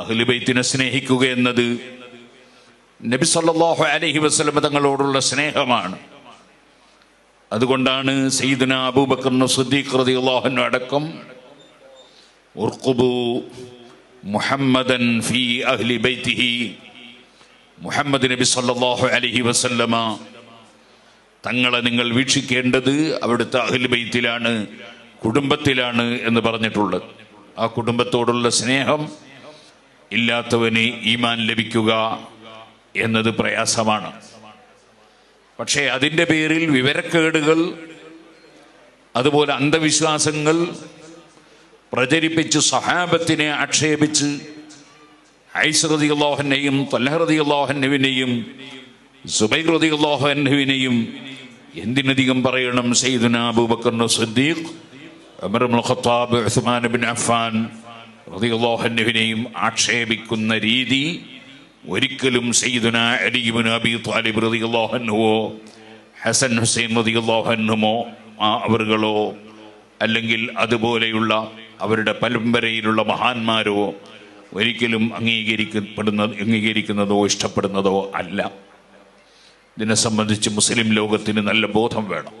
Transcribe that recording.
അഹ്ലു ബൈത്തിനെ സ്നേഹിക്കുക എന്നത് നബി സല്ലല്ലാഹു അലൈഹി വസല്ലം തങ്ങളോടുള്ള സ്നേഹമാണ്. അതുകൊണ്ടാണ് സയ്യിദുനാ അബൂബക്കർ സിദ്ദീഖ് റളിയല്ലാഹു അൻഹു അടക്കം ഉർഖുബു മുഹമ്മദൻ ഫീ അഹ്ലി ബൈത്തിഹി, മുഹമ്മദ് നബി സല്ലല്ലാഹു അലൈഹി വസല്ലമ തങ്ങളെ നിങ്ങൾ വീക്ഷിക്കേണ്ടത് അവിടുത്തെ അഹ്ലു ബൈത്തിലാണ്, കുടുംബത്തിലാണ് എന്ന് പറഞ്ഞിട്ടുള്ളത്. ആ കുടുംബത്തോടുള്ള സ്നേഹം ഇല്ലാത്തവന് ഈമാൻ ലഭിക്കുക എന്നത് പ്രയാസമാണ്. പക്ഷേ അതിൻ്റെ പേരിൽ വിവരക്കേടുകൾ, അതുപോലെ അന്ധവിശ്വാസങ്ങൾ പ്രചരിപ്പിച്ച് സഹാബത്തിനെ ആക്ഷേപിച്ച് ഐസ റളിയല്ലാഹു അൻഹുവിനെയും തൽഹ റളിയല്ലാഹു അൻഹുവിനെയും സുബൈർ റളിയല്ലാഹു അൻഹുവിനെയും എന്തിനധികം പറയണം സയ്യിദുനാ അബൂബക്കർ സിദ്ദീഖ്, ഉമർ ഇബ്നുൽ ഖത്താബ്, ഉസ്മാൻ ഇബ്നു അഫ്ഫാൻ റളിയല്ലാഹു അൻഹുവിനെയും ആക്ഷേപിക്കുന്ന രീതി ഒരിക്കലും സയ്യിദുനാ അലി ഇബ്നു അബീ ത്വാലിബ് റളിയല്ലാഹു അൻഹുവോ ഹസൻ ഹുസൈൻ റളിയല്ലാഹു അൻഹുമോ അവരുകളോ അല്ലെങ്കിൽ അതുപോലെയുള്ള അവരുടെ പരമ്പരയിലുള്ള മഹാന്മാരോ ഒരിക്കലും അംഗീകരിക്കുന്നതോ ഇഷ്ടപ്പെടുന്നതോ അല്ല. ഇതിനെ സംബന്ധിച്ച് മുസ്ലിം ലോകത്തിന് നല്ല ബോധം വേണം.